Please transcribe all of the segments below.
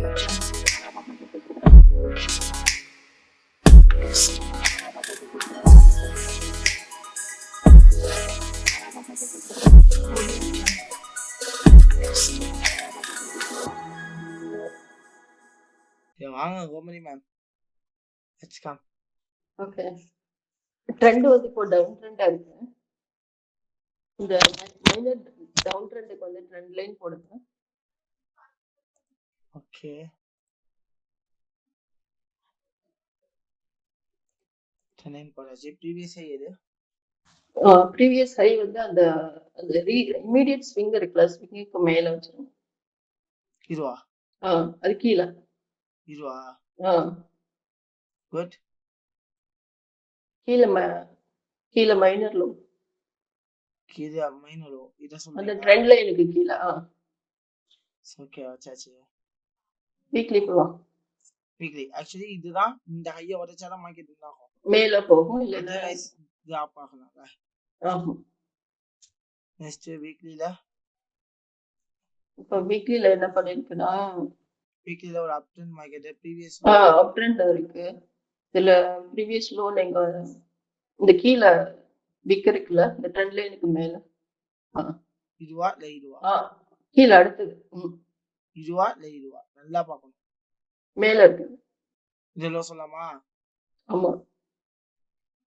வாங்க Gomathi ma'am, let's come. Okay, trend வந்து இப்போ டவுன் ட்ரெண்டா இருக்கு. இந்த மைனர் டவுன் ட்ரெண்டுக்கு வந்து ட்ரெண்ட் லைன் போடுங்க. ஓகே, ட்ரெண்ட் போடாச்சு. ப்ரீவியஸ் ஹை எது? ப்ரீவியஸ் ஹை வந்து அந்த அந்த இமீடியட் ஸ்விங் இருக்குல்ல, ஸ்விங்குக்கு மேல வச்சிருங்க. இதுவா? அது கீழே. இதுவா? குட். கீழே மைனர் லோ. கீழே மைனர் லோ இத சொல்றீங்க? அந்த ட்ரெண்ட் லைனுக்கு கீழே. ஓகே, வச்சாச்சு. வீக்லி போலாம். வீக்லி ஆக்சுவலி இதுதான், இந்த ஹையை உடைச்சாதான் மார்க்கெட் ஆகும், மேல போகும், இல்லைன்னா டிராப் ஆகலாம்ல. ஆமா. நெக்ஸ்ட் வீக்லில இப்போ வீக்லில என்ன பண்ணிருக்குன்னா, வீக்லில ஒரு அப் ட்ரெண்ட் மார்க்கெட், ப்ரீவியஸ் அப் ட்ரெண்ட் இருக்கு. இதுல ப்ரீவியஸ் லோ எங்க இந்த கீழே விக் இருக்குல்ல, இந்த ட்ரெண்ட் லைனுக்கு மேல. இதுவா இல்ல இதுவா? கீழே அடுத்தது. இதுவா இல்ல இதுவா? நல்லா பார்க்கணும். மேல இருக்கு. இந்த லோ சொல்லலாமா? ஆமா.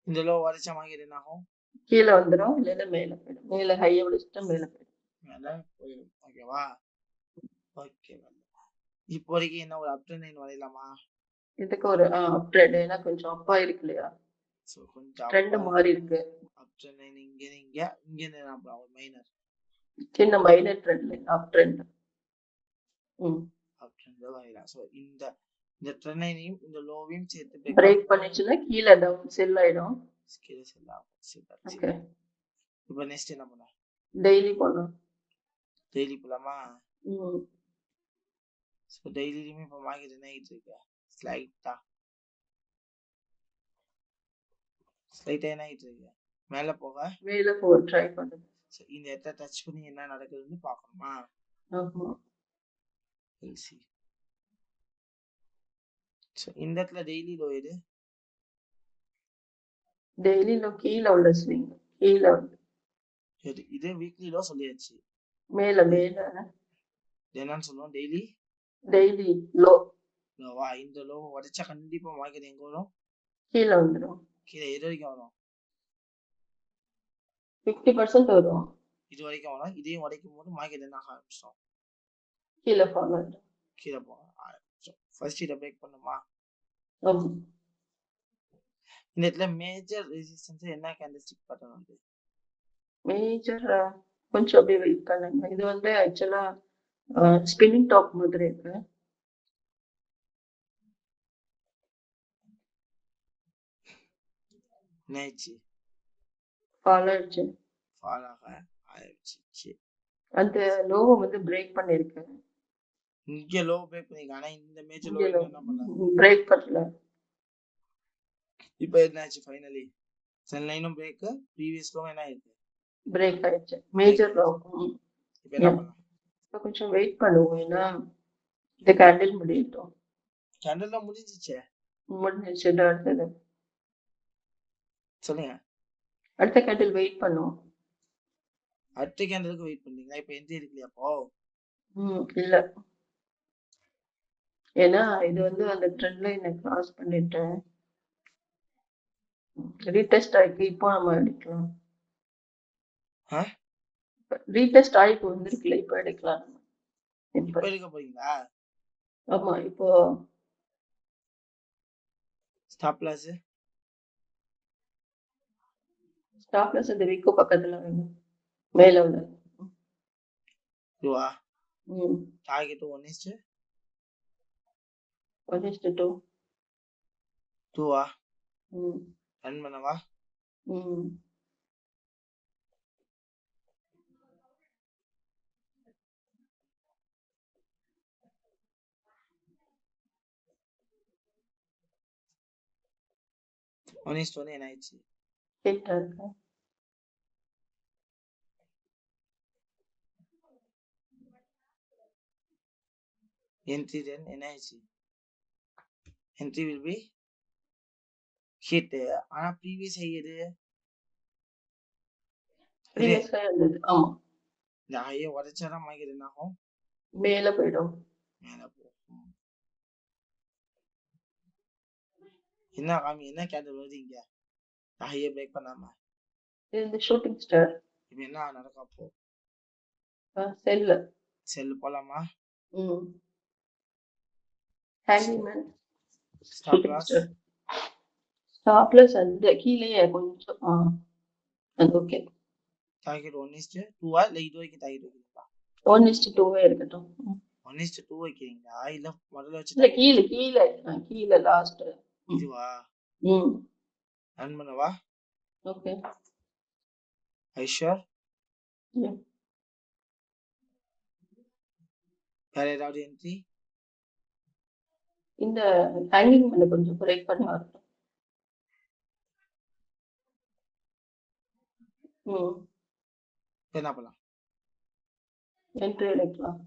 இந்த லோ உடைச்ச மார்க்கெட் என்ன ஆகும்? கீழே வந்துடும், இல்லைன்னா மேல போயிடும். மேல ஹையை விட மேல போயிடும். மேல போயிடும். ஓகேவா? ஓகே, இப்போதைக்கு என்ன ஒரு அப் ட்ரெண்ட் லைன் வரையலாமா? இதுக்கு ஒரு அப் ட்ரெண்ட், ஏன்னா கொஞ்சம் அப்பா இருக்கு இல்லையா, சோ கொஞ்சம் ட்ரெண்ட் மாறி இருக்கு. அப் ட்ரெண்ட் லைன் இங்க என்ன ஒரு மைனர் சின்ன மைனர் ட்ரெண்ட் லைன், அப் ட்ரெண்ட். அப் ட்ரெண்ட் வரையலாம். சோ இந்த ட்ரெண்ட் லைனையும் இந்த லோவையும் சேர்த்து பிரேக் பண்ணிச்சுன்னா கீழே டவுன் செல் ஆயிடும். கீழே செல் ஆகும். ஓகே, இப்போ நெக்ஸ்ட் என்ன பண்ணலாம்? டெய்லி பண்ணலாம். டெய்லி போலாமா? ஸோ டெய்லியுமே இப்போ மார்க்கெட் என்ன ஆகிட்டு இருக்கு? ஸ்லைட்டா என்ன ஆகிட்டு இருக்கு? மேலே போக ட்ரை பண்ணுங்க. இந்த இடத்த டச் பண்ணி என்ன நடக்குதுன்னு பார்க்கணுமா? இந்த இடத்துல டெய்லி லோ எது? டெய்லி லோ கீழே உள்ள ஸ்விங், கீழே வந்து இது வீக்லி லோ சொல்லியாச்சு. மேல என்னன்னு சொல்லுவோம்? Daily low. லோவா? இந்த லோ உடைச்சா கண்டிப்பா மார்க்கெட் எங்க வரும்? கீழே வந்துடும். கீழே எது வரைக்கும் வரும்? 50% வரும். இது வரைக்கும் வரும். இதையும் உடைக்கும் போது மார்க்கெட் என்ன ஆக ஆரம்பிச்சோம்? கீழே போக. கீழே போக ஆரம்பிச்சோம். ஃபர்ஸ்ட் இதை பிரேக் பண்ணுமா? இந்த இடத்துல மேஜர் ரெசிஸ்டன்ஸ் என்ன கேண்டில்ஸ்டிக் பேட்டர்ன் வந்து? மேஜர் கொஞ்சம் அப்படியே வெயிட் பண்ணுங்க. இது வந்து ஆக்சுவலா ஸ்பின்னிங் டாப் மாதிரி இருக்கு. என்னாச்சு? ஃபால் ஆயிடுச்சு. அந்த லோவை வந்து பிரேக் பண்ணிருக்கு. இங்க லோ பிரேக் பண்ணிருக்கு. ஆனா இந்த மேஜர் லோ என்ன பண்ணல, பிரேக் பண்ணல. இப்போ என்னாச்சு? ஃபைனலி செல் லைனும் பிரேக், ப்ரீவியஸ் லோ என்ன ஆயிருக்கு? பிரேக் ஆயிடுச்சு. Major low. இப்போ என்ன பண்ணலாம்? இப்போ கொஞ்சம் வெயிட் பண்ணுவோம், ஏன்னா இந்த கேண்டில் முடியட்டும். கேண்டில் முடிஞ்சிச்சு. அடுத்தது சொல்லுங்க. அடுத்த கேண்டில் வெயிட் பண்ணுவோம். அடுத்த கேண்டிலுக்கு வெயிட் பண்ணீங்களா? இப்போ எந்த இருக்குல்லையா? அப்போ இல்ல, ஏன்னா இது வந்து அந்த ட்ரெண்ட் லைனை கிராஸ் பண்ணிட்டு ரீடெஸ்ட் ஆயிருக்கு. இப்போ நம்ம எடுக்கலாம். ரீடெஸ்ட் ஆயிட்டு வந்துருக்குல்ல, இப்போ எடுக்கலாம். இப்போ எடுக்க போறீங்களா? ஆமா. இப்போ ஸ்டாப் லாஸ் இந்த விக்கோ பக்கத்துல மேல உள்ள இதுவா? டார்கெட் 1:2 2வா? ரன் பண்ணவா? என்ன ஆயிடுச்சு? entry then energy. Entry will be hit. ஆனா previous high எது? ப்ரீவியஸ் ஹை இருந்தது. ஆமா. இந்த ஹையை உடைச்சாதான் மார்க்கெட் என்ன ஆகும்? மேல போயிடும். மேல போகும். என்ன காமி, என்ன கேண்டல் வருது இங்க? ஹையை பிரேக் பண்ணாம. இது இந்த ஷூட்டிங் ஸ்டார். இப்ப என்ன நடக்கும் அப்போ? செல்லு. செல்லு போலாமா? Hanging man. Stop loss. Stop loss அந்த கீழே கொஞ்சம் அது ஓகே. டார்கெட் 1:2 இல்ல இது வரைக்கும் டார்கெட் வைக்கிறீங்களா? 1:2 இருக்கட்டும். 1:2 வைக்கிறீங்களா இல்ல முதல்ல வச்சு? இல்ல கீழே லாஸ்ட். இதுவா? ரன் பண்ணவா? ஓகே. ஐஷர் வேற ஏதாவது என்ட்ரி? இந்த ஹேங்கிங் மேன் கொஞ்சம் பிரேக் பண்ணி வரட்டும். என்ன பண்ணலாம்? என்ட்ரி எடுக்கலாம்.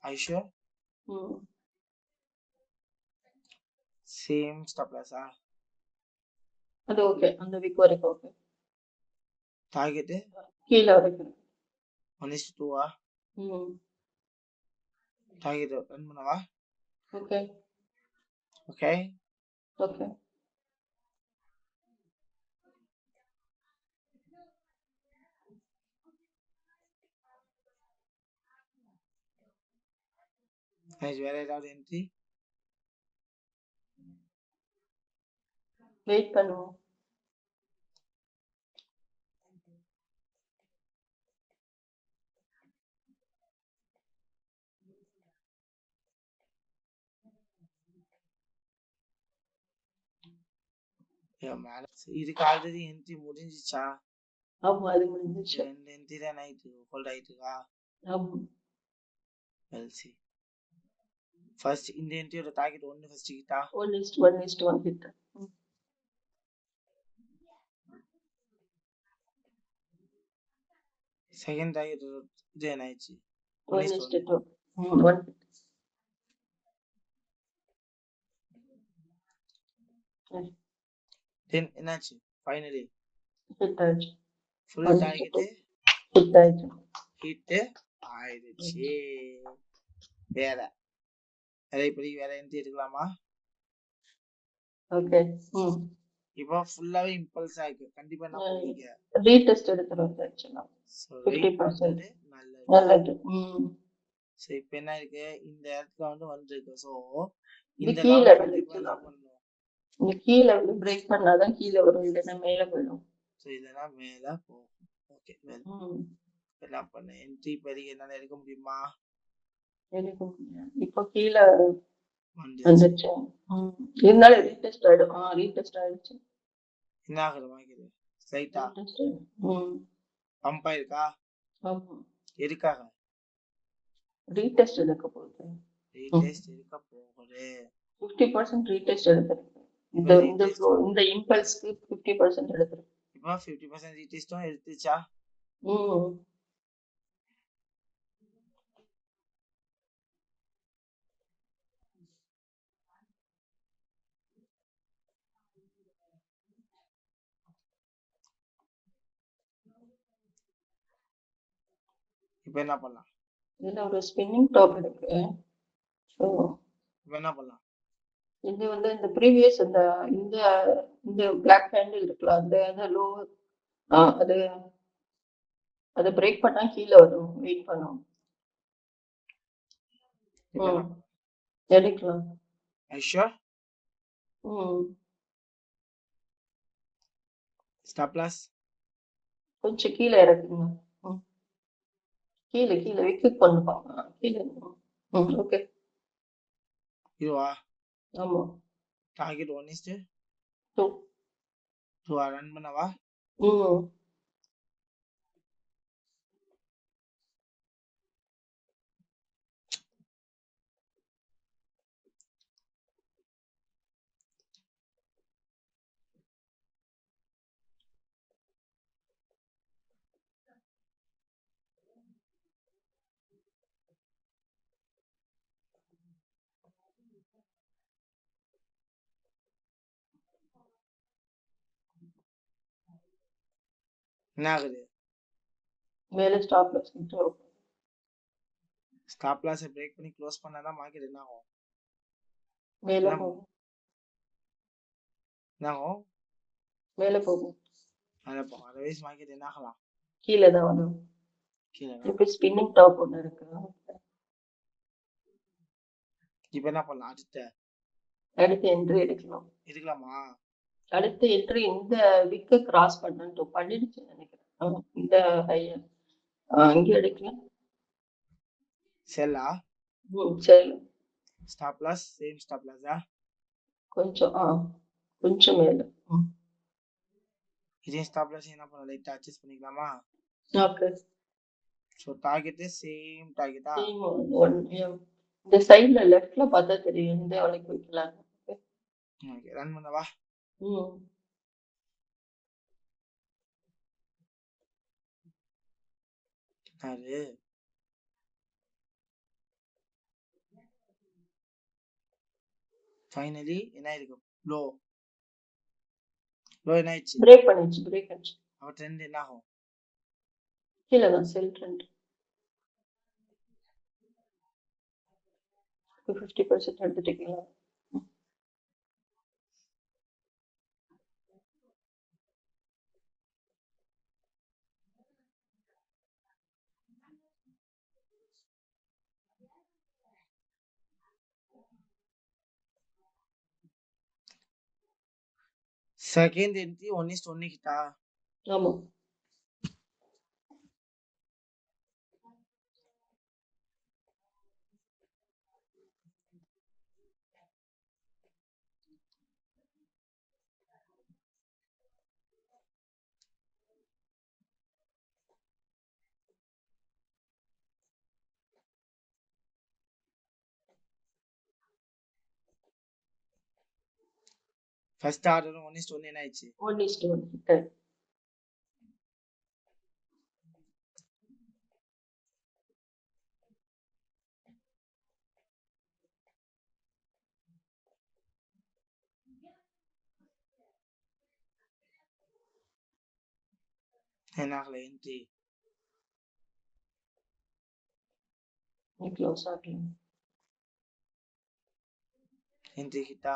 ஐஷர் சேம் ஸ்டாப் லாஸா? அது ஓகே. அந்த வீக் வரைக்கும் ஓகே. டார்கெட் கீழே வரைக்கும் 1:2 டார்கெட் ரன் பண்ணவா? ஓகே. Okay okay. வேற ஏதாவது என்ட்ரி? வெயிட் பண்ணுவோம். இதுக்கு ஆல்ரெடி என்ட்ரி முடிஞ்சிச்சா? ஆமா, அது முடிஞ்சிச்சு. 2 என்ட்ரி தான் ஆயிட்டு ஹோல்ட் ஆயிட்டுக்கா. ஆமா. வெல்சி ஃபர்ஸ்ட் இந்த என்ட்ரியோட டார்கெட் 1 ஃபர்ஸ்ட் கிட்டா? 1:1 கிட்ட. செகண்ட் டார்கெட் இது என்ன ஆயிடுச்சு? 1:2. தென் என்னாச்சு? ஃபைனலி ஹிட் ஆயிடுச்சு. ஃபுல் டார்கெட் ஹிட் ஆயிடுச்சு. ஹிட் ஆயிடுச்சு. வேற இப்படி வேற என்ட்ரி எடுக்கலாமா? ஓகே. இப்போ ஃபுல்லாவே இம்பல்ஸ் ஆயிருக்கு. கண்டிப்பா என்ன பண்ணுவீங்க? ரீடெஸ்ட் எடுத்துறோம் ஆக்சுவலா. 50% நல்லது. சோ இப்போ என்ன இருக்கு? இந்த இடத்துல வந்து வந்திருக்கு. சோ இந்த கீழ லெவல்ல இப்போ என்ன பண்ணனும்? இந்த கீழ வந்து பிரேக் பண்ணாதான் கீழ வரும், இல்லனா மேல போயிடும். சோ இதனா மேல போகும். Okay well. என்ன பண்ண என்ட்ரி பெரிய என்னால எடுக்க முடியுமா? எடுக்க முடியாது. இப்போ கீழ வந்துச்சு. இருந்தாலும் ரீடெஸ்ட் ஆயிடும். ரீடெஸ்ட் ஆயிடுச்சு. என்ன ஆகுது மார்க்கெட்? ஸ்ட்ரைட்டா பம்ப் ஆயிருக்கா? ஆமா. எதுக்காக? ரீடெஸ்ட் எடுக்க போகுது. ரீடெஸ்ட் எடுக்க போகுது. 50% ரீடெஸ்ட் எடுத்துருக்கு. இந்த இம்பல்ஸ்க்கு 50% எடுத்துருக்கு. இப்போ 50% ரீடெஸ்டும் எடுத்துச்சா? இப்போ என்ன பண்ணலாம்? இதுல ஒரு ஸ்பின்னிங் டாப் இருக்கு. சோ இப்போ என்ன பண்ணலாம்? இது வந்து இந்த ப்ரீவியஸ் இந்த இந்த பிளாக் கேண்டில் இருக்குல்ல, அந்த லோ அது பிரேக் பண்ணா கீழ வரும். வெயிட் பண்ணும். எடுக்கலாம். ஐஷர் ஸ்டாப் லாஸ் கொஞ்சம் கீழ இறக்குங்க. கீழ கிளிக் பண்ணுவாங்க. கீழ ஓகே. இதுவா? ஆமா. டார்கெட் 1:2 ரன் பண்ணவா? என்ன ஆகுது? மேல ஸ்டாப் லாஸ் கிட்ட வரும். ஸ்டாப் லாஸை பிரேக் பண்ணி க்ளோஸ் பண்ணாதான் மார்க்கெட் என்ன ஆகும்? மேல என்ன போகும். என்ன ஆகும்? மேல போகும். மேலே போகும். அதர்வைஸ் மார்க்கெட் என்ன ஆகலாம்? கீழே தான் வரும். கீழே இப்போ ஸ்பின்னிங் டாப் ஒன்று இருக்கு. இப்போ என்ன பண்ணலாம்? அடுத்து என்ட்ரி எடுக்கலாமா? அடுத்த என்ட்ரி இந்த விக்க கிராஸ் பண்ணிடுச்சு நினைக்கிறேன். இந்த ஹைய அங்கே எடுக்கலாம். செல்லா? சரி. ஸ்டாப் லாஸ் சேம் ஸ்டாப் லாஸா? கொஞ்சம் மேல. இதே ஸ்டாப் லாஸ் என்ன பண்ணலாம்? லைட்டா அட்ஜஸ்ட் பண்ணிக்கலாமா? ஓகே. ஸோ டார்கெட் சேம் டார்கெட்டா? இந்த சைடுல லெஃப்ட்ல பார்த்தா தெரியும் இந்த வளைக்கு வைக்கலாம். ஓகே, ரன் பண்ணவா? அது ஃபைனலி என்ன ஆயிருக்கு? லோ என்ன ஆயிடுச்சு? பிரேக் பண்ணிச்சு. அவ ட்ரெண்ட் என்ன ஆகும்? கீழே தான் செல் ட்ரெண்ட் 50% எடுத்துட்டீங்களா? செகண்ட் என்ட்ரி 1:1 கிட்டா? ஆமா. ஃபர்ஸ்ட் ஆர்டர் 1:1 என்ன ஆயிடுச்சு? 1:1 கிட்ட. என்ன ஆகல என்ட்ரி? க்ளோஸ் ஆகலாம். என்ட்ரி கிட்டா?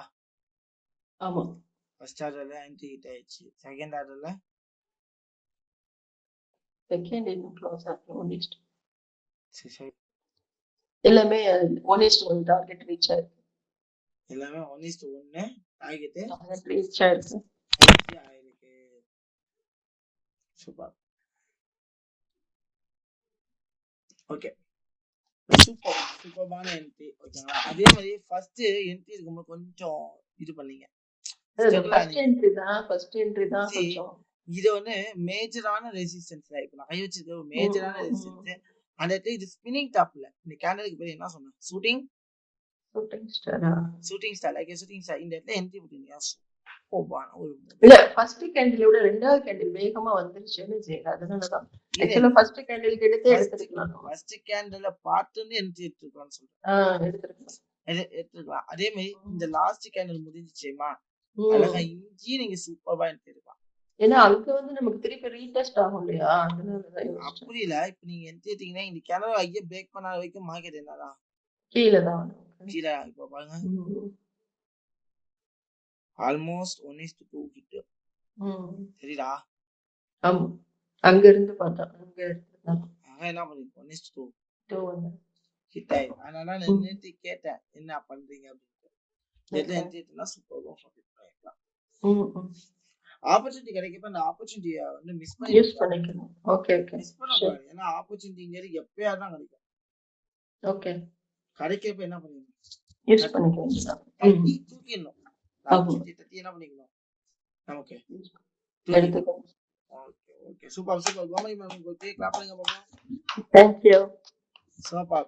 ஆமா. ஃபர்ஸ்ட் ஆர்டர்ல என்ட்ரி கிட்ட ஆயிடுச்சு. செகண்ட் ஆர்டர்ல செகண்ட் இன்னும் க்ளோஸ் ஆகலாம். 1:1. சரி. எல்லாமே 1:1 டார்கெட் ரீச் ஆயிருக்கு. எல்லாமே 1:1 டார்கெட் ரீச் ஆயிருக்கு. சூப்பர். ஓகே, சூப்பர்பான என்ட்ரி. ஓகேங்களா? அதே மாதிரி ஃபர்ஸ்ட் என்ட்ரி இருக்கும்போது கொஞ்சம் இது பண்ணீங்க. ஃபர்ஸ்ட் என்ட்ரி தான் கொஞ்சம். இது வந்து மேஜரான ரெசிஸ்டன்ஸ். இப்போ நான் கை வச்சிருக்க ஒரு மேஜரான ரெசிஸ்டன்ஸ். அந்த இடத்துல இது ஸ்பின்னிங் டாப்ல இந்த கேண்டலுக்கு பேர் என்ன சொன்னேன்? Shooting star. Like shooting star. இந்த இடத்துல என்ட்ரி போட்டீங்க. இல்ல ஃபர்ஸ்ட் கேண்டில் விட ரெண்டாவது கேண்டில் வேகமா வந்துருச்சுன்னு செய்யல. அதனாலதான் ஆக்சுவலா ஃபர்ஸ்ட் கேண்டில் எடுத்துக்கலாம். ஃபர்ஸ்ட் கேண்டில பார்த்துன்னு என்ட்ரி எடுத்துக்கலாம்னு சொல்றேன். எடுத்துக்கலாம். அதே மாதிரி இந்த லாஸ்ட் கேண்டில் முடிஞ்சிச்சேமா, அழகா இஞ்சி நீங்க சூப்பரா என்ட்ரி எடுக்கலாம். ஏன்னா அங்க வந்து நமக்கு திருப்பி ரீடெஸ்ட் ஆகும் இல்லையா? அப்படி இல்ல. இப்ப நீங்க என்ட்ரி எடுத்தீங்கன்னா இந்த கேண்டில் ஐயா பிரேக் பண்ணாத வரைக்கும் மார்க்கெட் என்னதான் கீழே தான். இப்ப பாருங்க, ஆல்மோஸ்ட் 1:2 கிட்ட. சரிடா? ஆமா, அங்க இருந்து பார்த்தா என்ன பண்ணிருக்கோம்? 1:2 கிட்ட. அதனால நிறுத்தி கேட்டேன் என்ன பண்றீங்க அப்படின்னு. என்ட்ரினா சூப்பரா ப்ராஃபிட் பண்ணிக்கலாம். ஆப்பர்ச்சுனிட்டி கிடைக்கப்ப அந்த ஆப்பர்ச்சுனிட்டியை வந்து மிஸ் பண்ணிக்கணும். மிஸ் பண்ணக்கூடாது. ஏன்னா ஆப்பர்ச்சுனிட்டிங்கிறது எப்பயா தான் கிடைக்கும். ஓகே, கிடைக்கப்ப என்ன பண்ணிக்கணும்? யூஸ் பண்ணிக்கணும். தட்டி தூக்கிடணும். ஆப்பர்ச்சுனிட்டி தட்டி என்ன பண்ணிக்கணும்? நமக்கு எடுத்துக்கணும். Okay, super. கோமதி மேம் உங்களுக்கு கிளாப் பண்ணுங்க பாப்போம். Thank you. சூப்பர்.